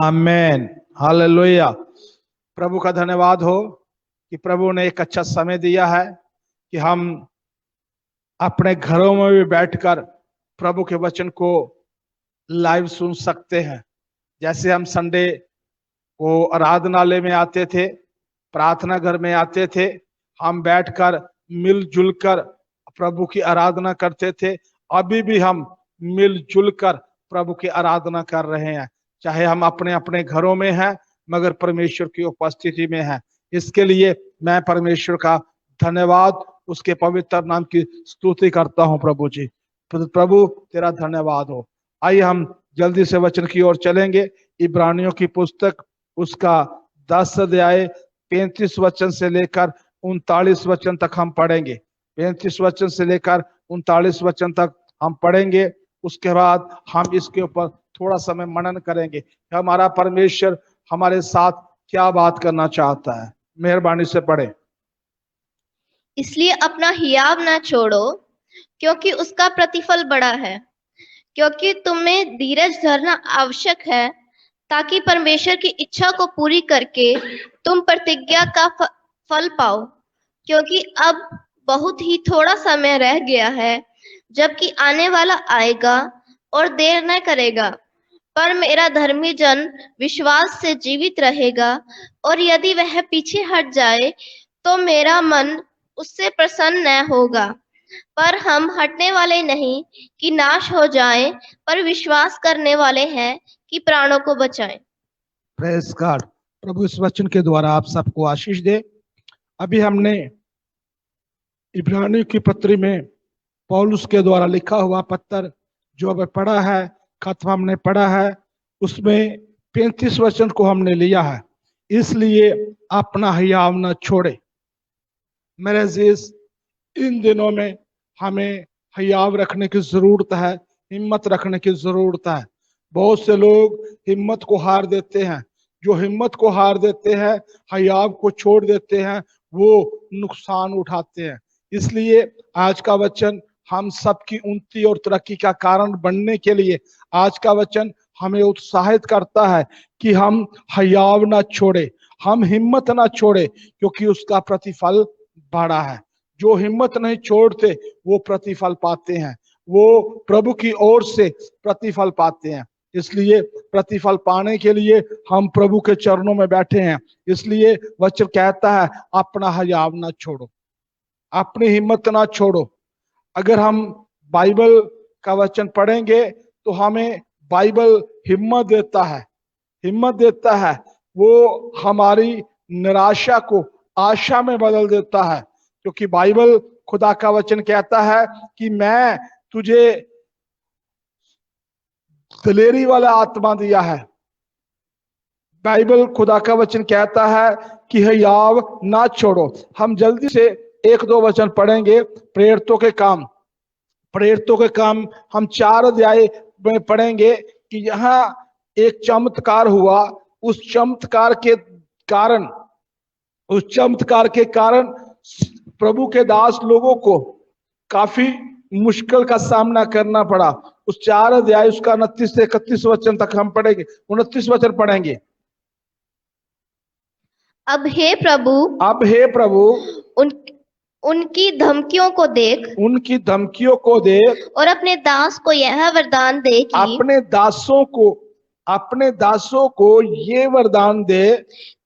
आमेन, hallelujah. प्रभु का धन्यवाद हो कि प्रभु ने एक अच्छा समय दिया है कि हम अपने घरों में भी बैठकर प्रभु के वचन को लाइव सुन सकते हैं। जैसे हम संडे को आराधनालय में आते थे, प्रार्थना घर में आते थे, हम बैठकर मिलजुल कर प्रभु की आराधना करते थे। अभी भी हम मिलजुल कर प्रभु की आराधना कर रहे हैं, चाहे हम अपने अपने घरों में हैं मगर परमेश्वर की उपस्थिति में हैं। इसके लिए मैं परमेश्वर का धन्यवाद, उसके पवित्र नाम की स्तुति करता हूं। प्रभु जी, प्रभु तेरा धन्यवाद हो। आइए हम जल्दी से वचन की ओर चलेंगे। इब्रानियों की पुस्तक उसका 10 अध्याय 35 वचन से लेकर 39 वचन तक हम पढ़ेंगे। 35 वचन से लेकर 39 वचन तक हम पढ़ेंगे। उसके बाद हम इसके ऊपर थोड़ा समय मनन करेंगे कि हमारा परमेश्वर हमारे साथ क्या बात करना चाहता है। मेहरबानी से पढ़े। इसलिए अपना हियाव न छोड़ो, क्योंकि उसका प्रतिफल बड़ा है। क्योंकि तुम्हें धीरज धरना आवश्यक है, ताकि परमेश्वर की इच्छा को पूरी करके तुम प्रतिज्ञा का फल पाओ। क्योंकि अब बहुत ही थोड़ा समय रह गया है, जबकि आने वाला आएगा और देर न करेगा। पर मेरा धर्मी जन विश्वास से जीवित रहेगा, और यदि वह पीछे हट जाए तो मेरा मन उससे प्रसन्न न होगा। पर हम हटने वाले नहीं कि नाश हो जाएं, पर विश्वास करने वाले हैं कि प्राणों को बचाएं। Praise God. प्रभु इस वचन के द्वारा आप सबको आशीष दे। अभी हमने इब्रानियों की पत्री में पौलुस के द्वारा लिखा हुआ पत्र जो अब पढ़ा है, खत्म हमने पढ़ा है, उसमें 35 वचन को हमने लिया है। इसलिए अपना हियाव न छोड़े। मेरे अजीज, इन दिनों में हमें हियाव रखने की जरूरत है, हिम्मत रखने की जरूरत है। बहुत से लोग हिम्मत को हार देते हैं। जो हिम्मत को हार देते हैं, हियाव को छोड़ देते हैं, वो नुकसान उठाते हैं। इसलिए आज का वचन हम सबकी उन्नति और तरक्की का कारण बनने के लिए आज का वचन हमें उत्साहित करता है कि हम हियाव ना छोड़े, हम हिम्मत ना छोड़े, क्योंकि उसका प्रतिफल बड़ा है। जो हिम्मत नहीं छोड़ते वो प्रतिफल पाते हैं, वो प्रभु की ओर से प्रतिफल पाते हैं। इसलिए प्रतिफल पाने के लिए हम प्रभु के चरणों में बैठे हैं। इसलिए वचन कहता है अपना हियाव ना छोड़ो, अपनी हिम्मत ना छोड़ो। अगर हम बाइबल का वचन पढ़ेंगे तो हमें बाइबल हिम्मत देता है, हिम्मत देता है। वो हमारी निराशा को आशा में बदल देता है, क्योंकि बाइबल खुदा का वचन कहता है कि मैं तुझे दिलेरी वाला आत्मा दिया है। बाइबल खुदा का वचन कहता है कि हियाव ना छोड़ो। हम जल्दी से एक दो वचन पढ़ेंगे। प्रेरितों के काम, प्रेरितों के काम हम 4 अध्याय में पढ़ेंगे कि यहाँ एक चमत्कार हुआ। उस चमत्कार के कारण प्रभु के दास लोगों को काफी मुश्किल का सामना करना पड़ा। उस 4 अध्याय उसका 29 से 31 वचन तक हम पढ़ेंगे। 29 वचन पढ़ेंगे। अब हे प्रभु, उनकी धमकियों को देख, उनकी धमकियों को देख, और अपने दास को यह वरदान दे कि अपने दासों को ये वरदान दे,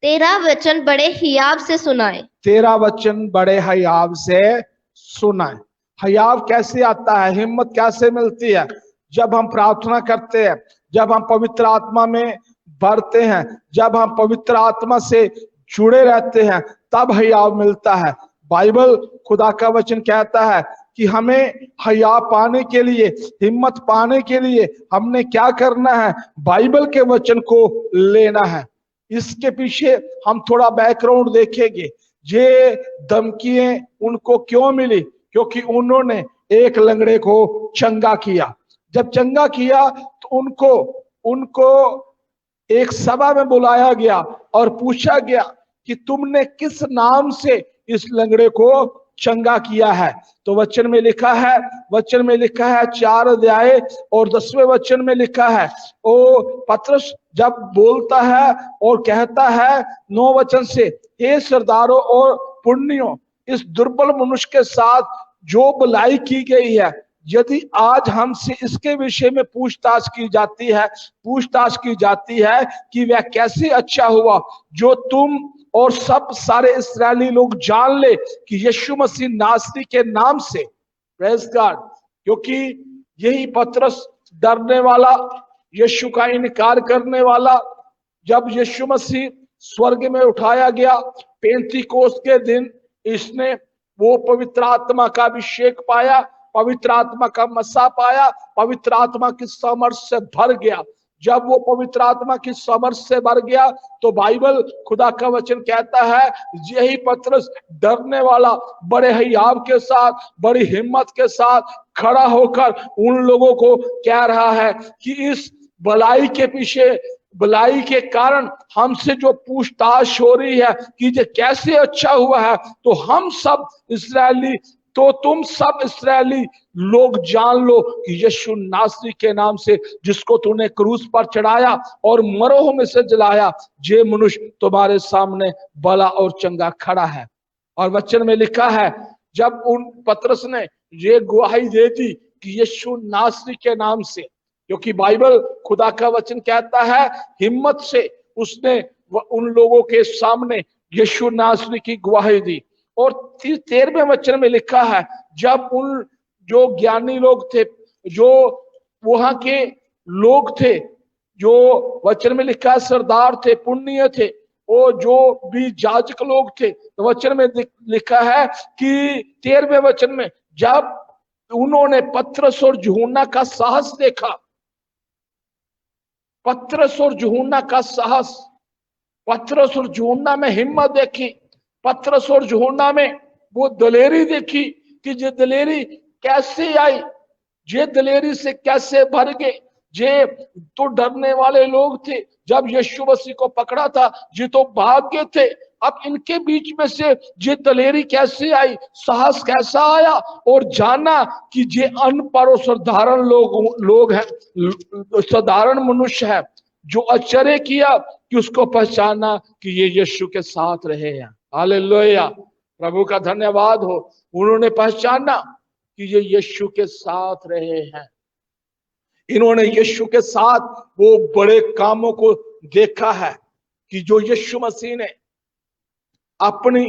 तेरा वचन बड़े हियाव से सुनाए। तेरा वचन बड़े हियाव से सुनाए। हियाव कैसे आता है, हिम्मत कैसे मिलती है? जब हम प्रार्थना करते हैं, जब हम पवित्र आत्मा में भरते हैं, जब हम पवित्र आत्मा से जुड़े रहते हैं, तब हियाव मिलता है। बाइबल खुदा का वचन कहता है कि हमें हियाव पाने के लिए, हिम्मत पाने के लिए हमने क्या करना है? बाइबल के वचन को लेना है। इसके पीछे हम थोड़ा बैकग्राउंड देखेंगे। ये धमकियां उनको क्यों मिली? क्योंकि उन्होंने एक लंगड़े को चंगा किया। जब चंगा किया तो उनको एक सभा में बुलाया गया और पूछा गया कि तुमने किस नाम से इस लंगड़े को चंगा किया है। तो वचन में लिखा है, 4 अध्याय और 10वें वचन में लिखा है, ओ पतरस जब बोलता है और कहता है 9 वचन से, हे सरदारों और पुण्यों, इस दुर्बल मनुष्य के साथ जो भलाई की गई है, यदि आज हमसे इसके विषय में पूछताछ की जाती है कि वह कैसे अच्छा हुआ, जो तुम और सब सारे इस्राएली लोग जान ले कि यीशु मसीह नासरी के नाम से, प्रेज गॉड, क्योंकि यही पतरस डरने वाला, यीशु का इनकार करने वाला, जब यीशु मसीह स्वर्ग में उठाया गया पेंतीकोस्त के दिन, इसने वो पवित्र आत्मा का अभिषेक पाया, पवित्र आत्मा का मसा पाया, पवित्र आत्मा की सामर्थ से भर गया। जब वो पवित्र आत्मा की सामर्थ से भर गया तो बाइबल, खुदा का वचन कहता है, यही पतरस डरने वाला बड़े हियाव के साथ, बड़ी हिम्मत के साथ खड़ा होकर उन लोगों को कह रहा है कि इस भलाई के पीछे, भलाई के कारण हमसे जो पूछताछ हो रही है कि ये कैसे अच्छा हुआ है, तो हम सब इस्राएली, तो तुम सब इस्राएली लोग जान लो कि यीशु नासरी के नाम से, जिसको तूने क्रूस पर चढ़ाया और मरोह में से जलाया, जे मनुष्य तुम्हारे सामने भला और चंगा खड़ा है। और वचन में लिखा है, जब उन पतरस ने ये गवाही दे दी कि यीशु नासरी के नाम से, क्योंकि बाइबल, खुदा का वचन कहता है, हिम्मत से उसने उन लोगों के सामने यीशु नासरी की गवाही दी। और 13वें वचन में लिखा है, जब उन जो ज्ञानी लोग थे, जो वहां के लोग थे, जो वचन में लिखा है सरदार थे, पुण्य थे, वो जो भी याजक लोग थे, तो वचन में लिखा है कि 13वें वचन में, जब उन्होंने पतरस और यूहन्ना का साहस देखा, पतरस और यूहन्ना का साहस, पतरस और यूहन्ना में हिम्मत देखी, पतरस और यूहन्ना में वो दलेरी देखी कि ये दलेरी कैसे आई, ये दलेरी से कैसे भर गए। ये तो डरने वाले लोग थे, जब यीशु मसीह को पकड़ा था ये तो भाग गए थे, अब इनके बीच में से ये दलेरी कैसे आई, साहस कैसा आया, और जाना कि ये अनपढ़ और साधारण लोग हैं, साधारण मनुष्य है, जो आश्चर्य किया कि उसको पहचाना कि ये यीशु के साथ रहे हैं। हालेलुया, प्रभु का धन्यवाद हो। उन्होंने पहचाना कि ये यीशु के साथ रहे हैं। इन्होंने यीशु के साथ वो बड़े कामों को देखा है कि जो यीशु मसीह ने अपनी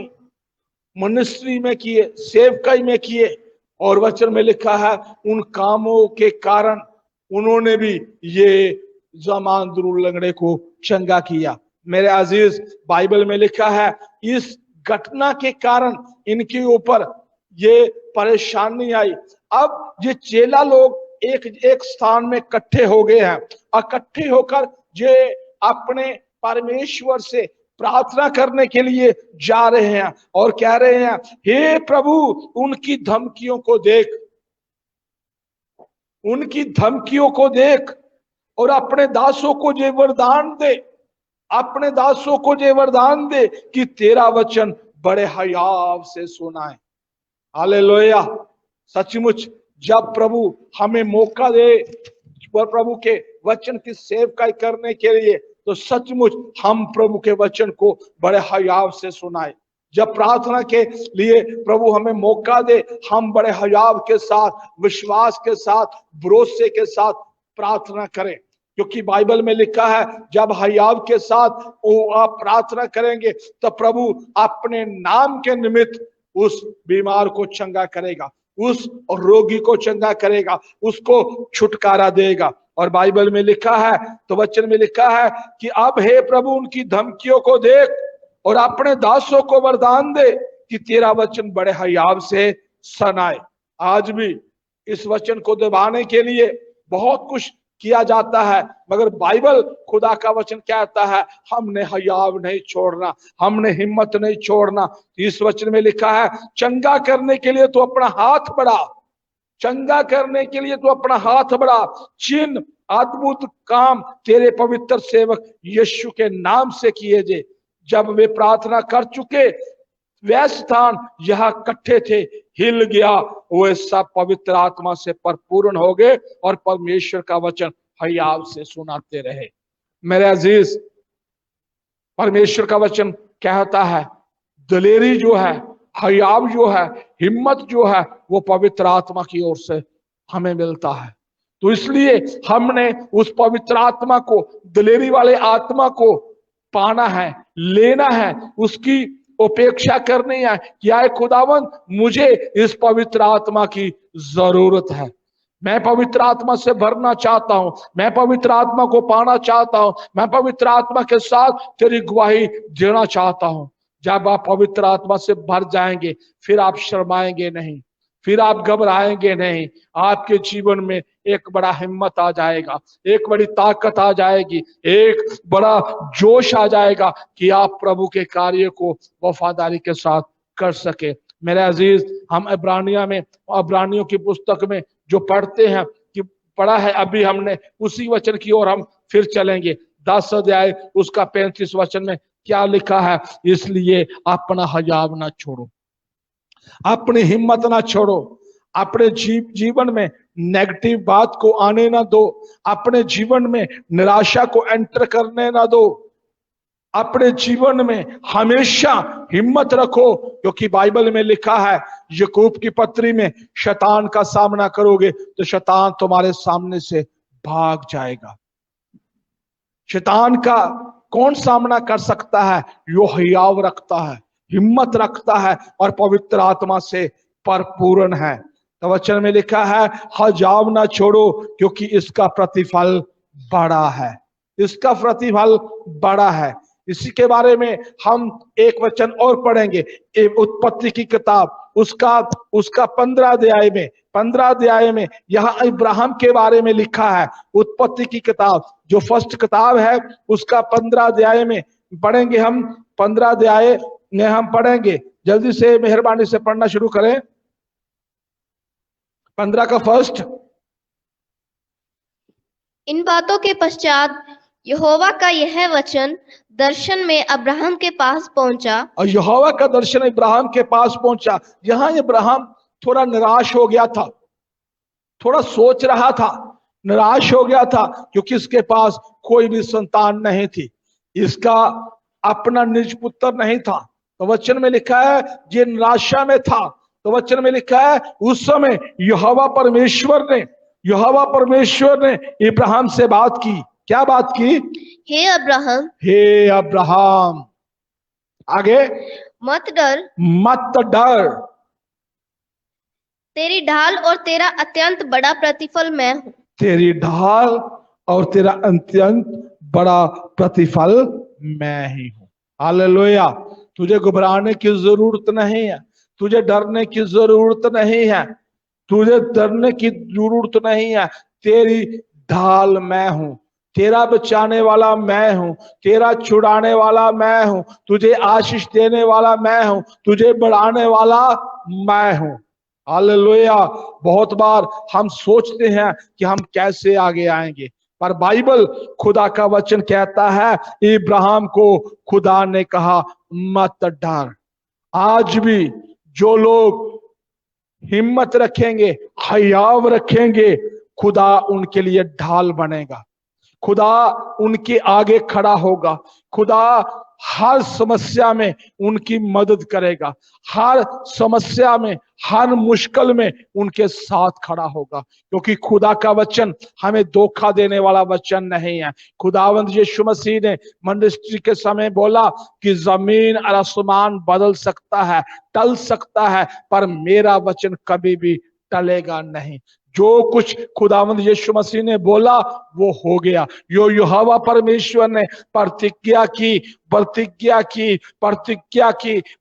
मिनिस्ट्री में किए, सेवकाई में किए, और वचन में लिखा है उन कामों के कारण उन्होंने भी ये जमान लंगड़े को चंगा किया। मेरे अजीज, बाइबल में लिखा है इस घटना के कारण इनके ऊपर ये परेशानी आई। अब ये चेला लोग एक स्थान में इकट्ठे हो गए हैं, इकट्ठे होकर ये अपने परमेश्वर से प्रार्थना करने के लिए जा रहे हैं और कह रहे हैं, हे प्रभु, उनकी धमकियों को देख, उनकी धमकियों को देख, और अपने दासों को ये वरदान दे, अपने दासों को ये वरदान दे कि तेरा वचन बड़े हयाव से सुनाए। हालेलुया। सचमुच जब प्रभु हमें मौका दे प्रभु के वचन की सेवकाई करने के लिए, तो सचमुच हम प्रभु के वचन को बड़े हयाव से सुनाए। जब प्रार्थना के लिए प्रभु हमें मौका दे, हम बड़े हयाव के साथ, विश्वास के साथ, भरोसे के साथ प्रार्थना करें, क्योंकि बाइबल में लिखा है जब हयाव के साथ आप प्रार्थना करेंगे तो प्रभु अपने नाम के निमित्त उस बीमार को चंगा करेगा, उस रोगी को चंगा करेगा, उसको छुटकारा देगा। और बाइबल में लिखा है, तो वचन में लिखा है कि अब हे प्रभु, उनकी धमकियों को देख और अपने दासों को वरदान दे कि तेरा वचन बड़े हयाव से सुनाए। आज भी इस वचन को दबाने के लिए बहुत कुछ किया जाता है, मगर बाइबल, खुदा का वचन कहता है हमने हयाव नहीं छोड़ना, हमने हिम्मत नहीं छोड़ना। इस वचन में लिखा है चंगा करने के लिए तो अपना हाथ बढ़ा, चंगा करने के लिए तो अपना हाथ बढ़ा, चिन्ह अद्भुत काम तेरे पवित्र सेवक यीशु के नाम से किए जे। जब वे प्रार्थना कर चुके, वह स्थान यहाँ इकट्ठे थे हिल गया, वे सब पवित्र आत्मा से परिपूर्ण हो गए और परमेश्वर का वचन हयाव से सुनाते रहे। मेरे अजीज, परमेश्वर का वचन कहता है दलेरी जो है, हयाव जो है, हिम्मत जो है, वो पवित्र आत्मा की ओर से हमें मिलता है। तो इसलिए हमने उस पवित्र आत्मा को, दलेरी वाले आत्मा को पाना है, लेना है, उसकी उपेक्षा करनी है कि आए खुदावंद मुझे इस पवित्र आत्मा की जरूरत है, मैं पवित्र आत्मा से भरना चाहता हूं, मैं पवित्र आत्मा को पाना चाहता हूं, मैं पवित्र आत्मा के साथ तेरी गवाही देना चाहता हूं। जब आप पवित्र आत्मा से भर जाएंगे फिर आप शर्माएंगे नहीं, फिर आप घबराएंगे नहीं, आपके जीवन में एक बड़ा हिम्मत आ जाएगा, एक बड़ी ताकत आ जाएगी, एक बड़ा जोश आ जाएगा कि आप प्रभु के कार्य को वफादारी के साथ कर सके। मेरे अजीज, हम इब्रानियों की पुस्तक में जो पढ़ते हैं कि पढ़ा है अभी हमने, उसी वचन की ओर हम फिर चलेंगे। 10 अध्याय उसका 35 वचन में क्या लिखा है, इसलिए अपना हयाव ना छोड़ो, अपनी हिम्मत ना छोड़ो, अपने जीवन में नेगेटिव बात को आने ना दो, अपने जीवन में निराशा को एंटर करने ना दो, अपने जीवन में हमेशा हिम्मत रखो, क्योंकि बाइबल में लिखा है याकूब की पत्री में, शैतान का सामना करोगे तो शैतान तुम्हारे सामने से भाग जाएगा। शैतान का कौन सामना कर सकता है? जो हयाव रखता है, हिम्मत रखता है और पवित्र आत्मा से परिपूर्ण है। तो वचन में लिखा है हयाव ना छोड़ो, क्योंकि इसका प्रतिफल बड़ा है, इसका प्रतिफल बड़ा है। इसी के बारे में हम एक वचन और पढ़ेंगे, उत्पत्ति की किताब उसका 15 अध्याय में यहाँ इब्राहिम के बारे में लिखा है। उत्पत्ति की किताब जो फर्स्ट किताब है उसका 15 अध्याय में पढ़ेंगे हम। 15 अध्याय में हम पढ़ेंगे, जल्दी से मेहरबानी से पढ़ना शुरू करें। 15 का फर्स्ट। इन बातों के पश्चात यहोवा का यह वचन दर्शन में अब्राहम के पास पहुंचा। और यहोवा का दर्शन इब्राहिम के पास पहुंचा। यहाँ इब्राहिम थोड़ा निराश हो गया था, थोड़ा सोच रहा था, निराश हो गया था, क्योंकि इसके पास कोई भी संतान नहीं थी, इसका अपना निज पुत्र नहीं था। तो वचन में लिखा है ये निराशा में था। तो वचन में लिखा है उस समय यहोवा परमेश्वर ने इब्राहिम से बात की। क्या बात की? हे अब्राहम, हे अब्राहम, आगे मत डर, तेरी ढाल और तेरा अत्यंत बड़ा प्रतिफल मैं हूं। तेरी ढाल और तेरा अत्यंत बड़ा प्रतिफल मैं ही हूं। हालेलुया। तुझे घबराने की जरूरत नहीं है, तुझे डरने की जरूरत नहीं है, तुझे डरने की जरूरत नहीं है। तेरी ढाल मैं हूं, तेरा बचाने वाला मैं हूं, तेरा छुड़ाने वाला मैं हूं, तुझे आशीष देने वाला मैं हूं, तुझे बढ़ाने वाला मैं हूं। हालेलुया। बहुत बार हम सोचते हैं कि हम कैसे आगे आएंगे, पर बाइबल खुदा का वचन कहता है इब्राहिम को खुदा ने कहा मत डर। आज भी जो लोग हिम्मत रखेंगे, हयाव रखेंगे, खुदा उनके लिए ढाल बनेगा, खुदा उनके आगे खड़ा होगा, खुदा हर समस्या में उनकी मदद करेगा, हर समस्या में, हर मुश्किल में उनके साथ खड़ा होगा, क्योंकि खुदा का वचन हमें धोखा देने वाला वचन नहीं है। खुदावंद यीशु मसीह ने मिनिस्ट्री के समय बोला कि जमीन और आसमान बदल सकता है, टल सकता है, पर मेरा वचन कभी भी टलेगा नहीं। जो कुछ खुदावंद यीशु मसीह ने बोला वो हो गया। यो यहोवा परमेश्वर ने प्रतिज्ञा की,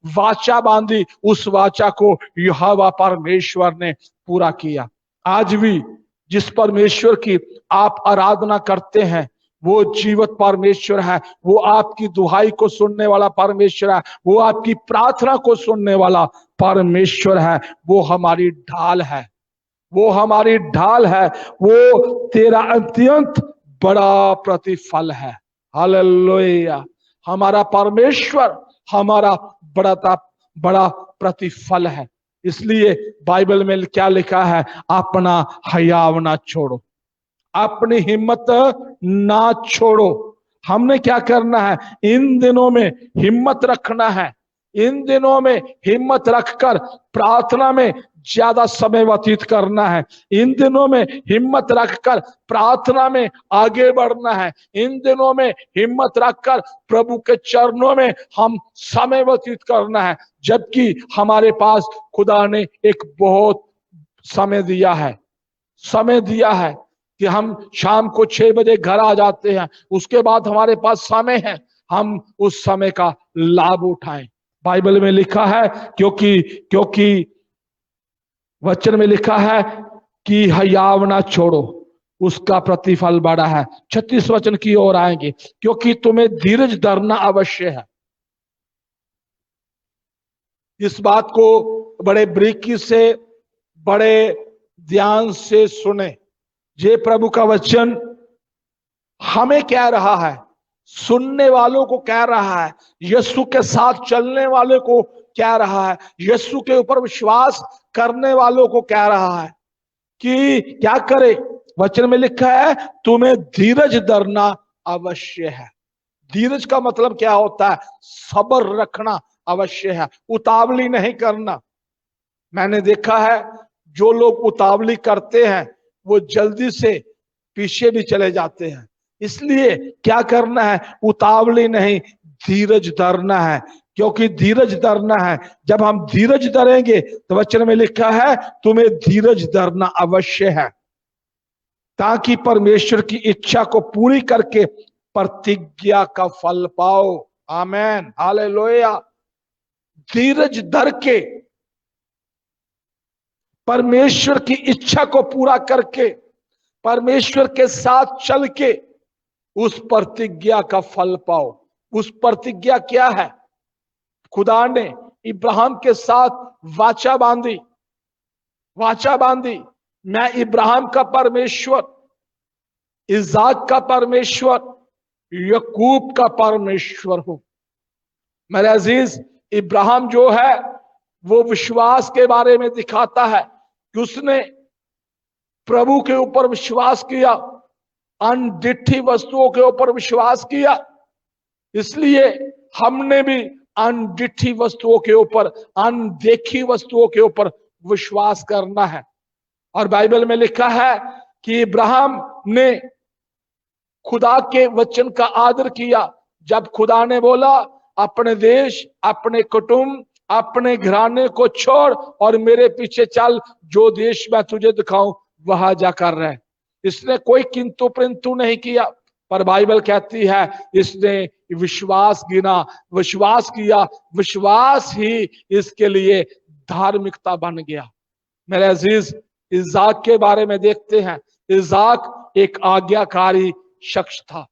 वाचा बांधी, उस वाचा को यहोवा परमेश्वर ने पूरा किया। आज भी जिस परमेश्वर की आप आराधना करते हैं वो जीवित परमेश्वर है, वो आपकी दुहाई को सुनने वाला परमेश्वर है, वो आपकी प्रार्थना को सुनने वाला परमेश्वर है, वो हमारी ढाल है, वो हमारी ढाल है, वो तेरा अत्यंत बड़ा प्रतिफल है। हालेलुया। हमारा परमेश्वर हमारा बड़ा प्रतिफल है। इसलिए बाइबल में क्या लिखा है, अपना हयाव ना छोड़ो, अपनी हिम्मत ना छोड़ो। हमने क्या करना है, इन दिनों में हिम्मत रखना है। इन दिनों में हिम्मत रखकर प्रार्थना में ज्यादा समय व्यतीत करना है। इन दिनों में हिम्मत रखकर प्रार्थना में आगे बढ़ना है। इन दिनों में हिम्मत रखकर प्रभु के चरणों में हम समय व्यतीत करना है, जबकि हमारे पास खुदा ने एक बहुत समय दिया है। समय दिया है कि हम शाम को 6 बजे घर आ जाते हैं, उसके बाद हमारे पास समय है, हम उस समय का लाभ उठाएं। बाइबल में लिखा है, क्योंकि वचन में लिखा है कि हयाव ना छोड़ो, उसका प्रतिफल बड़ा है। 36 वचन की ओर आएंगे, क्योंकि तुम्हें धीरज धरना अवश्य है। इस बात को बड़े बारीकी से, बड़े ध्यान से सुने। ये प्रभु का वचन हमें कह रहा है, सुनने वालों को कह रहा है, यीशु के साथ चलने वाले को कह रहा है, यीशु के ऊपर विश्वास करने वालों को कह रहा है कि क्या करे। वचन में लिखा है, तुम्हें धीरज धरना अवश्य है। धीरज का मतलब क्या होता है, सब्र रखना अवश्य है, उतावली नहीं करना। मैंने देखा है, जो लोग उतावली करते हैं वो जल्दी से पीछे भी चले जाते हैं। इसलिए क्या करना है, उतावली नहीं, धीरज धरना है। क्योंकि धीरज धरना है, जब हम धीरज धरेंगे तो वचन में लिखा है, तुम्हें धीरज धरना अवश्य है, ताकि परमेश्वर की इच्छा को पूरी करके प्रतिज्ञा का फल पाओ। आमेन, हालेलुया। धीरज धर के, परमेश्वर की इच्छा को पूरा करके, परमेश्वर के साथ चल के उस प्रतिज्ञा का फल पाओ। उस प्रतिज्ञा क्या है, खुदा ने इब्राहिम के साथ वाचा बांधी, वाचा बांधी, मैं इब्राहिम का परमेश्वर, इसाक का परमेश्वर, याकूब का परमेश्वर हूं। मेरे अजीज, इब्राहिम जो है वो विश्वास के बारे में दिखाता है कि उसने प्रभु के ऊपर विश्वास किया, अनदिठी वस्तुओं के ऊपर विश्वास किया। इसलिए हमने भी अनदिठी वस्तुओं के ऊपर, अनदेखी वस्तुओं के ऊपर विश्वास करना है। और बाइबल में लिखा है कि इब्राहिम ने खुदा के वचन का आदर किया। जब खुदा ने बोला, अपने देश, अपने कुटुंब, अपने घराने को छोड़ और मेरे पीछे चल, जो देश मैं तुझे दिखाऊं वहां जाकर रह। इसने कोई किंतु परंतु नहीं किया, पर बाइबल कहती है इसने विश्वास गिना, विश्वास किया, विश्वास ही इसके लिए धार्मिकता बन गया। मेरे अजीज, इसाक के बारे में देखते हैं। इसाक एक आज्ञाकारी शख्स था,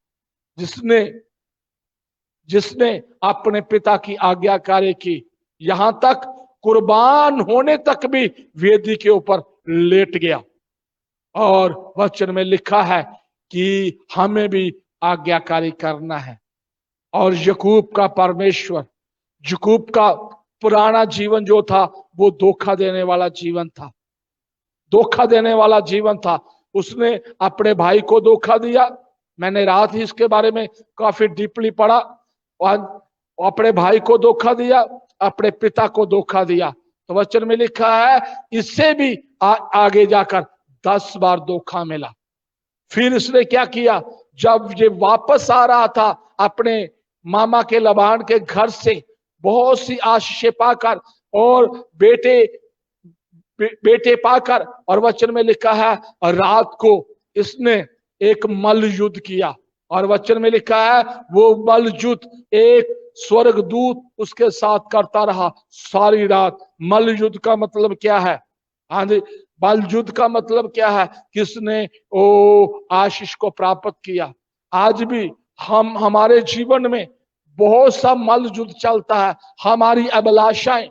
जिसने अपने पिता की आज्ञाकारी की, यहां तक कुर्बान होने तक भी वेदी के ऊपर लेट गया। और वचन में लिखा है कि हमें भी आज्ञाकारी करना है। और याकूब का परमेश्वर, याकूब का पुराना जीवन जो था वो धोखा देने वाला जीवन था, धोखा देने वाला जीवन था। उसने अपने भाई को धोखा दिया। मैंने रात ही इसके बारे में काफी डीपली पढ़ा। और अपने भाई को धोखा दिया, अपने पिता को धोखा दिया। तो वचन में लिखा है इससे भी आगे जाकर 10 बार धोखा मिला। फिर इसने क्या किया, जब ये वापस आ रहा था अपने मामा के लबान के घर से, बहुत सी आशीषें पाकर और बेटे पाकर, और वचन में लिखा है और रात को इसने एक मल्ल युद्ध किया। और वचन में लिखा है वो मल्ल युद्ध एक स्वर्गदूत उसके साथ करता रहा सारी रात। मल्ल युद्ध का मतलब क्या है, मल्ल युद्ध का मतलब क्या है, किसने आशीष को प्राप्त किया। आज भी हमारे जीवन में बहुत सा मल्ल युद्ध चलता है। हमारी अभिलाषाएं,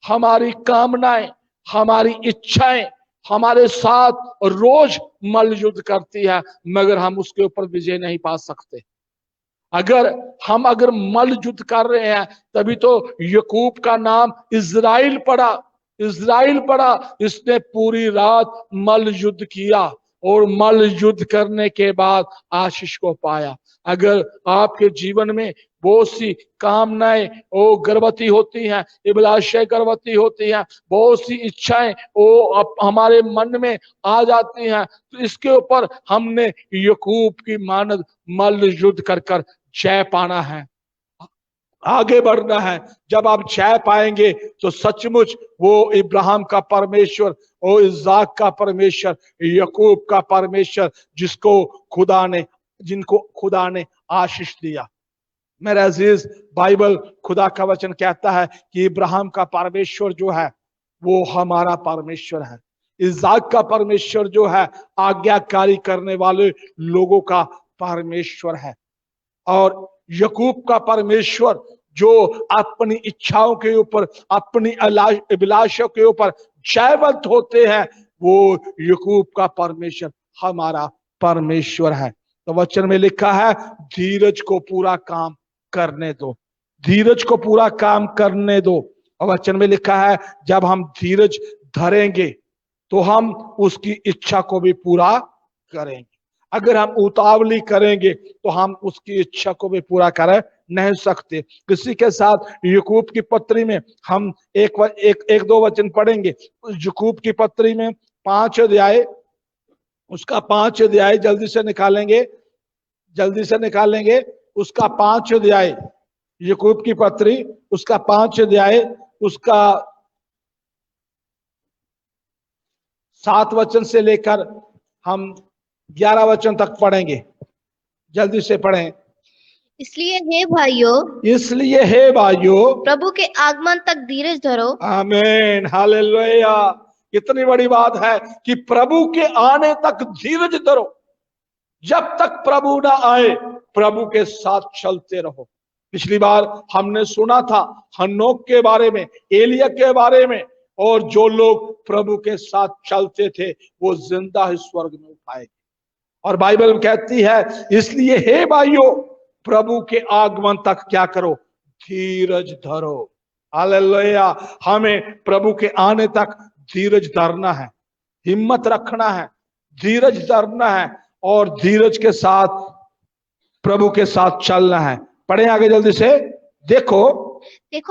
हमारी कामनाएं, हमारी इच्छाएं हमारे साथ रोज मल्ल युद्ध करती है, मगर हम उसके ऊपर विजय नहीं पा सकते। अगर अगर मल युद्ध कर रहे हैं, तभी तो याकूब का नाम इज़राइल पड़ा। इज़राइल पड़ा, इसने पूरी रात मल युद्ध किया और मल युद्ध करने के बाद आशीष को पाया। अगर आपके जीवन में बहुत सी कामनाएं वो गर्भवती होती हैं, अभिलाषाएं गर्भवती होती हैं, बहुत सी इच्छाएं वो हमारे मन में आ जाती हैं, तो इसके ऊपर हमने याकूब की मानद मल युद्ध कर कर जय पाना है, आगे बढ़ना है। जब आप जय पाएंगे तो सचमुच वो इब्राहिम का परमेश्वर, वो इज़ाक का परमेश्वर, याकूब का परमेश्वर, जिनको खुदा ने आशीष दिया। मेरे अजीज, बाइबल खुदा का वचन कहता है कि इब्राहिम का परमेश्वर जो है वो हमारा परमेश्वर है। इज़ाक का परमेश्वर जो है आज्ञाकारी करने वाले लोगों का परमेश्वर है। और याकूब का परमेश्वर जो अपनी इच्छाओं के ऊपर, अपनी अभिलाषों के ऊपर जयवंत होते हैं, वो याकूब का परमेश्वर हमारा परमेश्वर है। तो वचन में लिखा है धीरज को पूरा काम करने दो, धीरज को पूरा काम करने दो। और वचन में लिखा है जब हम धीरज धरेंगे तो हम उसकी इच्छा को भी पूरा करेंगे। अगर हम उतावली करेंगे तो हम उसकी इच्छा को भी पूरा कर नहीं सकते। किसी के साथ याकूब की पत्री में हम एक दो वचन पढ़ेंगे। याकूब की पत्री में 5 अध्याय, उसका 5 अध्याय जल्दी से निकालेंगे उसका 5 अध्याय, याकूब की पत्री उसका 5 अध्याय, उसका 7 वचन से लेकर हम 11 वचन तक पढ़ेंगे। जल्दी से पढ़ें। इसलिए हे भाइयों प्रभु के आगमन तक धीरज धरो। आमीन, हालेलुया। इतनी बड़ी बात है कि प्रभु के आने तक धीरज धरो। जब तक प्रभु ना आए प्रभु के साथ चलते रहो। पिछली बार हमने सुना था हनोक के बारे में, एलिया के बारे में, और जो लोग प्रभु के साथ चलते थे वो जिंदा ही स्वर्ग में उठाए। और बाइबल कहती है इसलिए हे भाइयों प्रभु के आगमन तक क्या करो, धीरज धरो। हालेलुया। हमें प्रभु के आने तक धीरज धरना है, हिम्मत रखना है, धीरज धरना है और धीरज के साथ प्रभु के साथ चलना है। पढ़े आगे जल्दी से। देखो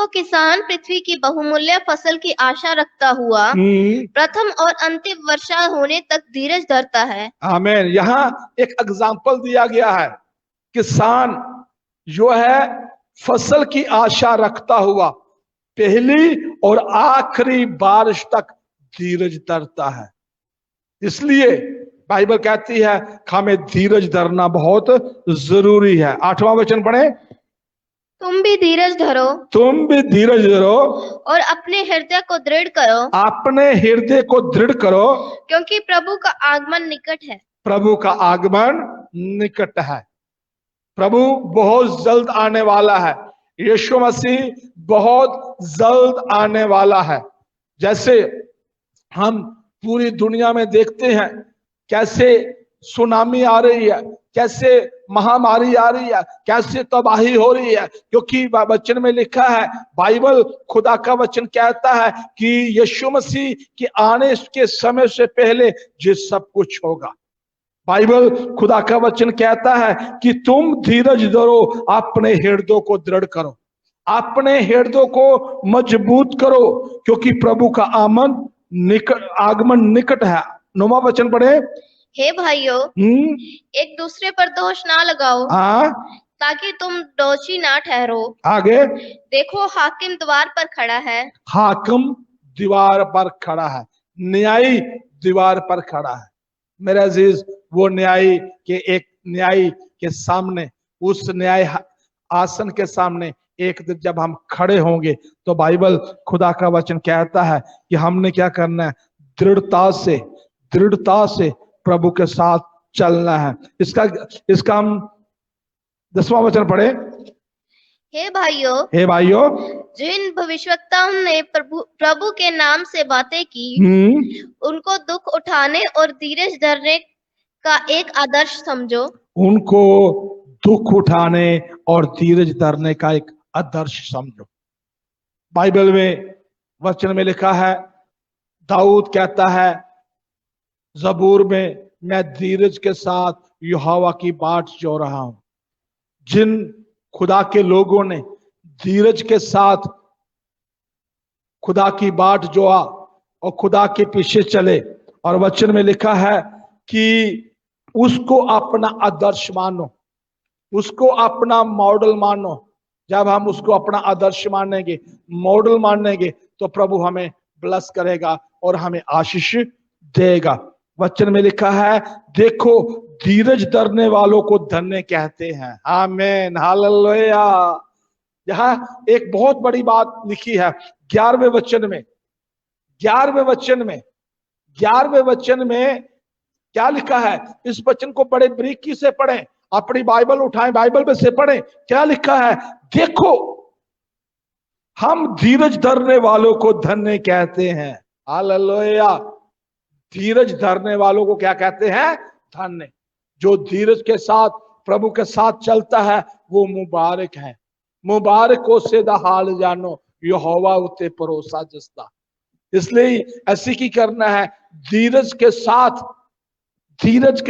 किसान पृथ्वी की बहुमूल्य फसल की आशा रखता हुआ प्रथम और अंतिम वर्षा होने तक धीरज धरता है। आमीन। यहाँ एक एग्जाम्पल दिया गया है, किसान जो है फसल की आशा रखता हुआ पहली और आखिरी बारिश तक धीरज धरता है। इसलिए बाइबल कहती है हमें धीरज धरना बहुत जरूरी है। 8वां वचन पढ़े। तुम भी धीरज धरो और अपने हृदय को दृढ़ करो, क्योंकि प्रभु का आगमन निकट है। प्रभु का आगमन निकट है। प्रभु बहुत जल्द आने वाला है। यीशु मसीह बहुत जल्द आने वाला है। जैसे हम पूरी दुनिया में देखते हैं कैसे सुनामी आ रही है, कैसे महामारी आ रही है, कैसे तबाही हो रही है, क्योंकि वचन में लिखा है, बाइबल खुदा का वचन कहता है कि यीशु मसीह के आने के समय से पहले ये सब कुछ होगा। बाइबल खुदा का वचन कहता है कि तुम धीरज धरो, अपने हृदय को दृढ़ करो, अपने हृदय को मजबूत करो, क्योंकि प्रभु का आगमन निकट है। 9वां वचन पढ़े। हे भाइयों एक दूसरे पर दोष ना लगाओ, ताकि तुम दोषी ना ठहरो। आगे देखो हाकिम द्वार पर खड़ा है। हाकिम दीवार पर खड़ा है, न्यायी दीवार पर खड़ा है। मेरे अजीज, वो न्यायी के सामने, उस न्याय आसन के सामने एक दिन जब हम खड़े होंगे तो बाइबल खुदा का वचन कहता है कि हमने क्या करना है, दृढ़ता से प्रभु के साथ चलना है। इसका हम 10वां वचन पढ़े। हे भाइयों जिन भविष्यवक्ताओं ने प्रभु के नाम से बातें की, उनको दुख उठाने और धीरज धरने का एक आदर्श समझो। उनको दुख उठाने और धीरज धरने का एक आदर्श समझो। बाइबल में वचन में लिखा है, दाऊद कहता है जबूर में, मैं धीरज के साथ यहोवा की बाट जो रहा हूं। जिन खुदा के लोगों ने धीरज के साथ खुदा की बाट जोआ और खुदा के पीछे चले, और वचन में लिखा है कि उसको अपना आदर्श मानो, उसको अपना मॉडल मानो। जब हम उसको अपना आदर्श मानेंगे, मॉडल मानेंगे, तो प्रभु हमें ब्लेस करेगा और हमें आशीष देगा। वचन में लिखा है, देखो धीरज धरने वालों को धन्य कहते हैं। आमीन, हालेलुया। यहां एक बहुत बड़ी बात लिखी है 11वें वचन में। 11वें वचन में क्या लिखा है? इस वचन को बड़े बारीकी से पढ़ें, अपनी बाइबल उठाएं, बाइबल में से पढ़ें। क्या लिखा है? देखो हम धीरज धरने वालों को धन्य कहते हैं। हालेलुया। धीरज धरने वालों को क्या कहते हैं? धन्य। जो धीरज के साथ प्रभु के साथ चलता है वो मुबारक है। मुबारक से दा हाल जानो, यहोवा उते भरोसा जिसदा। इसलिए ऐसी की करना है, धीरज के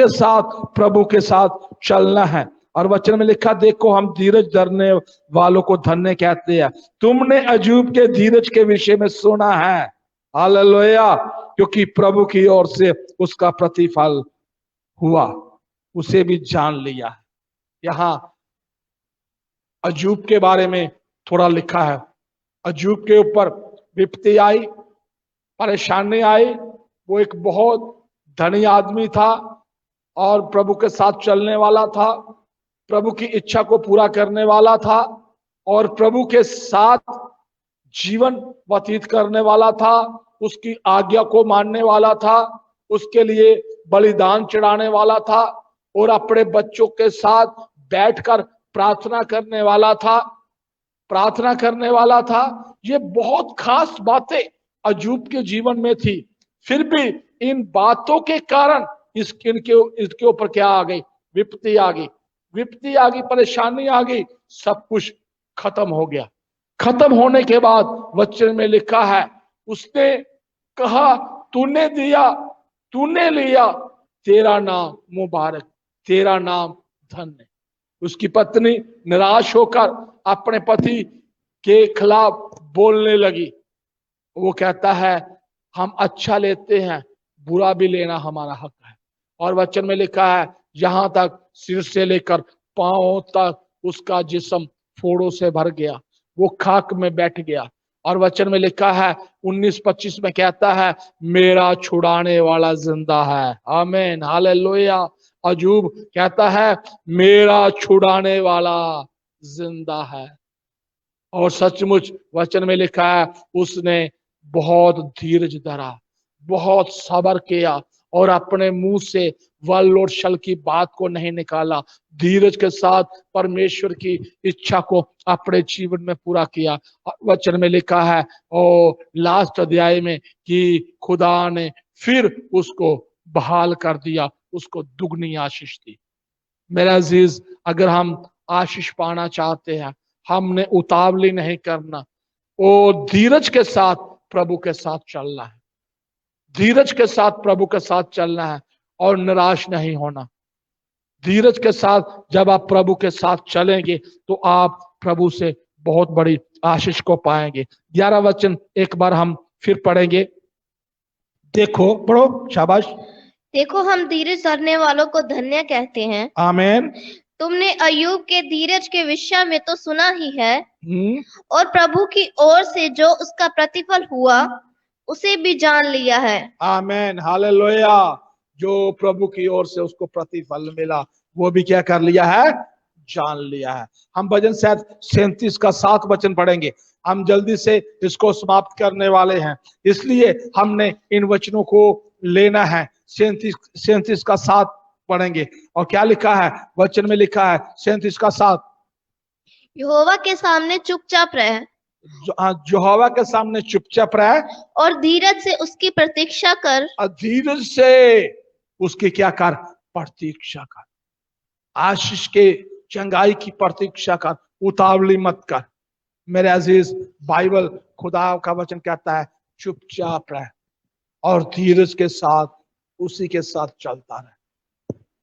साथ प्रभु के साथ चलना है। और वचन में लिखा, देखो हम धीरज धरने वालों को धन्य कहते हैं। तुमने अय्यूब के धीरज के विषय में सुना है। हालेलुया। क्योंकि प्रभु की ओर से उसका प्रतिफल हुआ, उसे भी जान लिया है। यहां अय्यूब के बारे में थोड़ा लिखा है। अय्यूब के ऊपर विपत्ति आई, परेशानी आई। वो एक बहुत धनी आदमी था और प्रभु के साथ चलने वाला था, प्रभु की इच्छा को पूरा करने वाला था और प्रभु के साथ जीवन व्यतीत करने वाला था, उसकी आज्ञा को मानने वाला था, उसके लिए बलिदान चढ़ाने वाला था और अपने बच्चों के साथ बैठकर प्रार्थना करने वाला था। ये बहुत खास बातें अय्यूब के जीवन में थी। फिर भी इन बातों के कारण इसके ऊपर क्या आ गई? विपत्ति आ गई, परेशानी आ गई, सब कुछ खत्म हो गया। खत्म होने के बाद वचन में लिखा है, उसने कहा तूने लिया, तेरा नाम मुबारक, तेरा नाम धन्य। उसकी पत्नी निराश होकर अपने पति के खिलाफ बोलने लगी। वो कहता है हम अच्छा लेते हैं, बुरा भी लेना हमारा हक है। और वचन में लिखा है, यहां तक सिर से लेकर पांव तक उसका जिस्म फोड़ों से भर गया, वो खाक में बैठ गया। और वचन में लिखा है 19-25 में कहता है, मेरा छुड़ाने वाला जिंदा है। आमीन, हालेलुया। अय्यूब कहता है मेरा छुड़ाने वाला जिंदा है। और सचमुच वचन में लिखा है, उसने बहुत धीरज धरा, बहुत सब्र किया और अपने मुंह से वल और छल की बात को नहीं निकाला। धीरज के साथ परमेश्वर की इच्छा को अपने जीवन में पूरा किया। वचन में लिखा है और लास्ट अध्याय में कि खुदा ने फिर उसको बहाल कर दिया, उसको दुगनी आशीष दी। मेरा अजीज, अगर हम आशीष पाना चाहते हैं, हमने उतावली नहीं करना और धीरज के साथ प्रभु के साथ चलना है। धीरज के साथ प्रभु के साथ चलना है और निराश नहीं होना। धीरज के साथ जब आप प्रभु के साथ चलेंगे तो आप प्रभु से बहुत बड़ी आशीष को पाएंगे। 11 वचन एक बार हम फिर पढ़ेंगे। देखो, पढ़ो, शाबाश। देखो हम धीरज धरने वालों को धन्य कहते हैं। आमीन। तुमने अय्यूब के धीरज के विषय में तो सुना ही है, और प्रभु की ओर से जो उसका प्रतिफल हुआ उसे भी जान लिया है। आमीन, हालेलुया। जो प्रभु की ओर से उसको प्रतिफल मिला वो भी क्या कर लिया है? जान लिया है। हम भजन शायद 37 का 7 वचन पढ़ेंगे। हम जल्दी से इसको समाप्त करने वाले हैं, इसलिए हमने इन वचनों को लेना है। 37 का 7 पढ़ेंगे। और क्या लिखा है वचन में? लिखा है 37 का 7, यहोवा के सामने चुपचाप रहे, यहोवा के सामने चुपचाप रहे और धीरज से उसकी प्रतीक्षा कर। धीरज से उसकी क्या कर? प्रतीक्षा कर। आशीष के चंगाई की प्रतीक्षा कर, उतावली मत कर। मेरे अजीज, बाइबल खुदा का वचन कहता है चुपचाप रह और धीरज के साथ उसी के साथ चलता रहे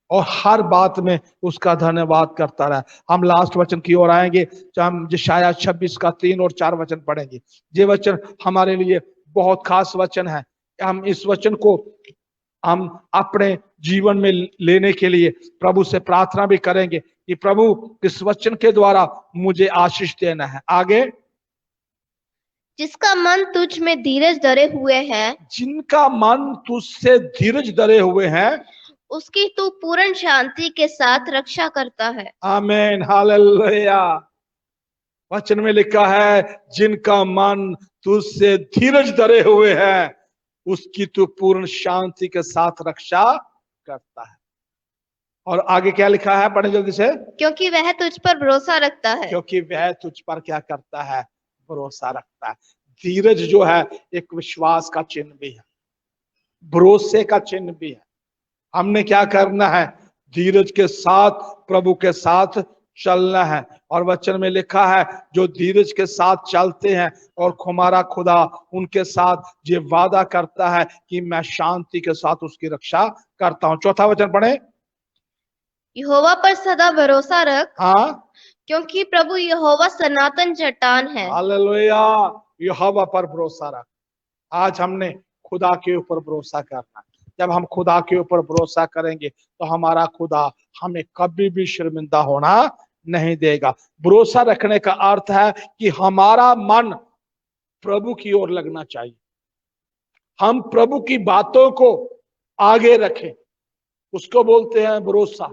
और हर बात में उसका धन्यवाद करता रहे। हम लास्ट वचन की ओर आएंगे, हम यशायाह 26 का 3 और 4 वचन पढ़ेंगे। ये वचन हमारे लिए बहुत खास वचन है। हम इस वचन को हम अपने जीवन में लेने के लिए प्रभु से प्रार्थना भी करेंगे कि प्रभु इस वचन के द्वारा मुझे आशीष देना है। आगे, जिसका मन तुझ में धीरज धरे हुए है, जिनका मन तुझसे धीरज धरे हुए हैं, उसकी तू पूर्ण शांति के साथ रक्षा करता है। आमीन, हालेलुया। वचन में लिखा है जिनका मन तुझसे धीरज धरे हुए हैं, उसकी तू पूर्ण शांति के साथ रक्षा करता है। और आगे क्या लिखा है, पढ़े जल्दी से। क्योंकि वह तुझ पर भरोसा रखता है। क्योंकि वह तुझ पर क्या करता है, भरोसा रखता है। धीरज जो है एक विश्वास का चिन्ह भी है, भरोसे का चिन्ह भी है। हमने क्या करना है, धीरज के साथ प्रभु के साथ चलना है। और वचन में लिखा है जो धीरज के साथ चलते हैं और हमारा खुदा उनके साथ ये वादा करता है कि मैं शांति के साथ उसकी रक्षा करता हूं। चौथा वचन पढ़े। यहोवा पर सदा भरोसा रख, हाँ, क्योंकि प्रभु यहोवा सनातन चट्टान है। हालेलुया। यहोवा पर भरोसा रख। आज हमने खुदा के ऊपर भरोसा करना है। जब हम खुदा के ऊपर भरोसा करेंगे तो हमारा खुदा हमें कभी भी शर्मिंदा होना नहीं देगा। भरोसा रखने का अर्थ है कि हमारा मन प्रभु की ओर लगना चाहिए। हम प्रभु की बातों को आगे रखें, उसको बोलते हैं भरोसा।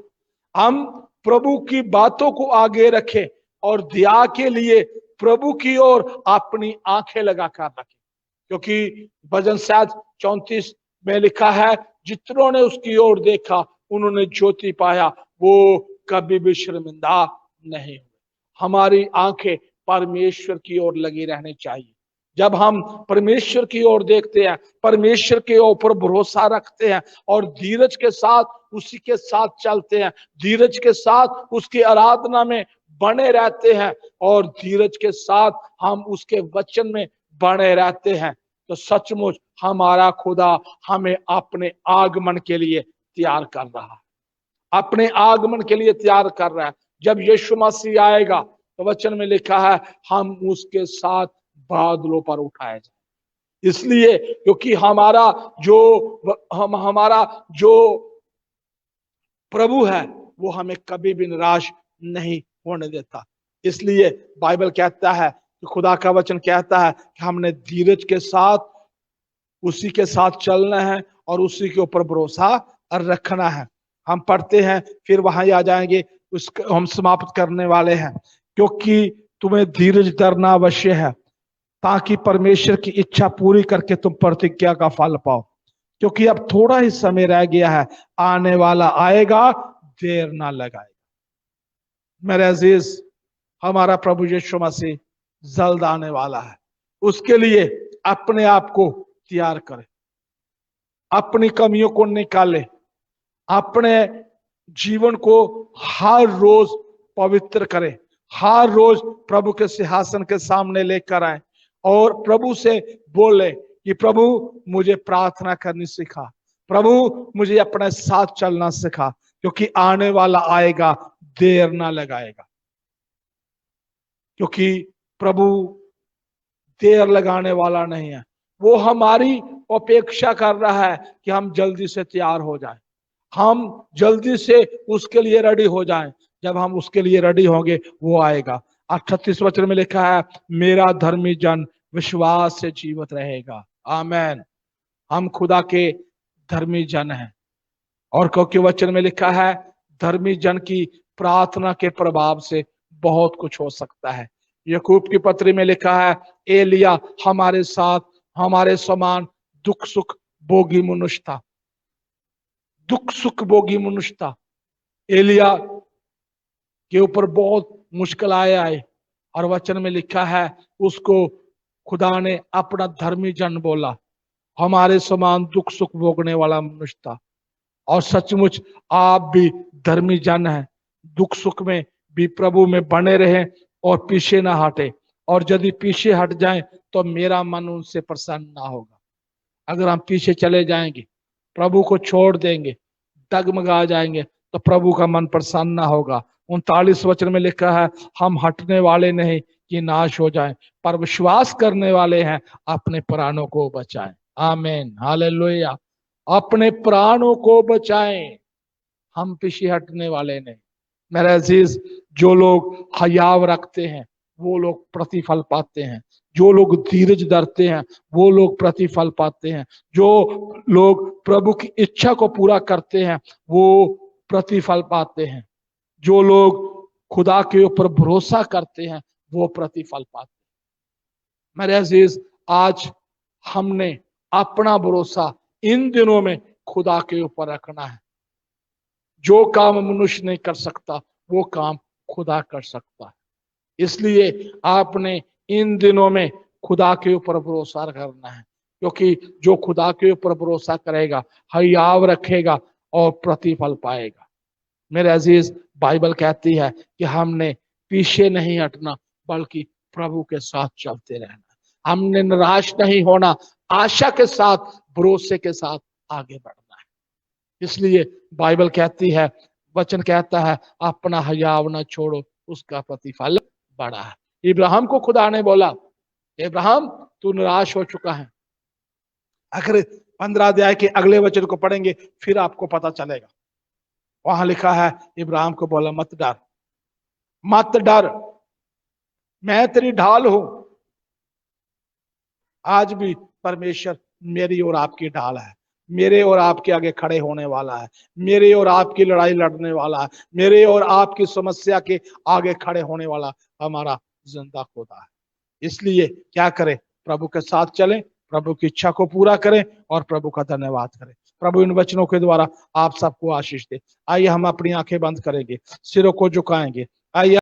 हम प्रभु की बातों को आगे रखें और दया के लिए प्रभु की ओर अपनी आंखें लगाकर रखें। क्योंकि भजन शायद 34 में लिखा है जितनों ने उसकी ओर देखा उन्होंने ज्योति पाया, वो कभी भी शर्मिंदा नहीं हुए। हमारी आंखें परमेश्वर की ओर लगी रहनी चाहिए। जब हम परमेश्वर की ओर देखते हैं, परमेश्वर के ऊपर भरोसा रखते हैं और धीरज के साथ उसी के साथ चलते हैं, धीरज के साथ उसकी आराधना में बने रहते हैं और धीरज के साथ हम उसके वचन में बने रहते हैं, तो सचमुच हमारा खुदा हमें अपने आगमन के लिए तैयार कर रहा है, अपने आगमन के लिए तैयार कर रहा है। जब यीशु मसीह आएगा तो वचन में लिखा है हम उसके साथ बादलों पर उठाए जाए। इसलिए क्योंकि हमारा जो प्रभु है वो हमें कभी भी निराश नहीं होने देता। इसलिए बाइबल कहता है कि खुदा का वचन कहता है कि हमने धीरज के साथ उसी के साथ चलना है और उसी के ऊपर भरोसा रखना है। हम पढ़ते हैं, फिर वहां आ जाएंगे, उसको हम समाप्त करने वाले हैं। क्योंकि तुम्हें धीरज धरना अवश्य है ताकि परमेश्वर की इच्छा पूरी करके तुम प्रतिज्ञा का फल पाओ। क्योंकि अब थोड़ा ही समय रह गया है, आने वाला आएगा, देर ना लगाएगा। मेरे अजीज, हमारा प्रभु यीशु मसीह जल्द आने वाला है। उसके लिए अपने आप को तैयार करें, अपनी कमियों को निकालें, अपने जीवन को हर रोज पवित्र करें, हर रोज प्रभु के सिंहासन के सामने लेकर आए और प्रभु से बोले कि प्रभु मुझे प्रार्थना करनी सिखा, प्रभु मुझे अपने साथ चलना सिखा, क्योंकि आने वाला आएगा, देर ना लगाएगा। क्योंकि प्रभु देर लगाने वाला नहीं है, वो हमारी अपेक्षा कर रहा है कि हम जल्दी से तैयार हो जाएं, हम जल्दी से उसके लिए रेडी हो जाएं। जब हम उसके लिए रेडी होंगे वो आएगा। 38 वचन में लिखा है मेरा धर्मी जन विश्वास से जीवित रहेगा। आमीन। हम खुदा के धर्मी जन हैं और क्योंकि वचन में लिखा है धर्मी जन की प्रार्थना के प्रभाव से बहुत कुछ हो सकता है। याकूब की पत्री में लिखा है एलिया हमारे साथ हमारे समान दुख सुख भोगी मनुष्य था, दुख सुख भोगी मनुष्य था। एलिया के ऊपर बहुत मुश्किल आए और वचन में लिखा है उसको खुदा ने अपना धर्मी जन बोला, हमारे समान दुख सुख भोगने वाला मनुष्य था। और सचमुच आप भी धर्मी जन हैं, दुख सुख में भी प्रभु में बने रहें और पीछे ना हटे। और यदि पीछे हट जाएं तो मेरा मन उनसे प्रसन्न ना होगा। अगर हम पीछे चले जाएंगे, प्रभु को छोड़ देंगे, डगमगा जाएंगे, तो प्रभु का मन प्रसन्न ना होगा। 39 वचन में लिखा है, हम हटने वाले नहीं कि नाश हो जाएं, पर विश्वास करने वाले हैं अपने प्राणों को बचाएं। आमीन, हालेलुया। अपने प्राणों को बचाएं, हम पीछे हटने वाले नहीं। मेरे अजीज, जो लोग हयाव रखते हैं वो लोग प्रतिफल पाते हैं। जो लोग धीरज धरते हैं वो लोग प्रतिफल पाते हैं। जो लोग प्रभु की इच्छा को पूरा करते हैं वो प्रतिफल पाते हैं। जो लोग खुदा के ऊपर भरोसा करते हैं वो प्रतिफल पाते हैं। मेरे अजीज, आज हमने अपना भरोसा इन दिनों में खुदा के ऊपर रखना है। जो काम मनुष्य नहीं कर सकता वो काम खुदा कर सकता है। इसलिए आपने इन दिनों में खुदा के ऊपर भरोसा करना है, क्योंकि जो खुदा के ऊपर भरोसा करेगा, हयाव रखेगा और प्रतिफल पाएगा। मेरे अजीज, बाइबल कहती है कि हमने पीछे नहीं हटना बल्कि प्रभु के साथ चलते रहना। हमने निराश नहीं होना, आशा के साथ, भरोसे के साथ आगे बढ़ना है। इसलिए बाइबल कहती है, वचन कहता है, अपना हयाव न छोड़ो, उसका प्रतिफल बड़ा है। इब्राहिम को खुदा ने बोला, इब्राहिम तू निराश हो चुका है। अगर 15 अध्याय के अगले वचन को पढ़ेंगे फिर आपको पता चलेगा। वहां लिखा है, इब्राहिम को बोला, मत डर, मत डर, मैं तेरी ढाल हूं। आज भी परमेश्वर मेरी और आपकी ढाल है, मेरे और आपके आगे खड़े होने वाला है, मेरे और आपकी लड़ाई लड़ने वाला है, मेरे और आपकी समस्या के आगे खड़े होने वाला हमारा जिंदा खुदा है। इसलिए क्या करें, प्रभु के साथ चलें, प्रभु की इच्छा को पूरा करें और प्रभु का धन्यवाद करें। प्रभु इन वचनों के द्वारा आप सबको आशीष दे। आइए हम अपनी आंखें बंद करेंगे, सिरों को झुकाएंगे। आइए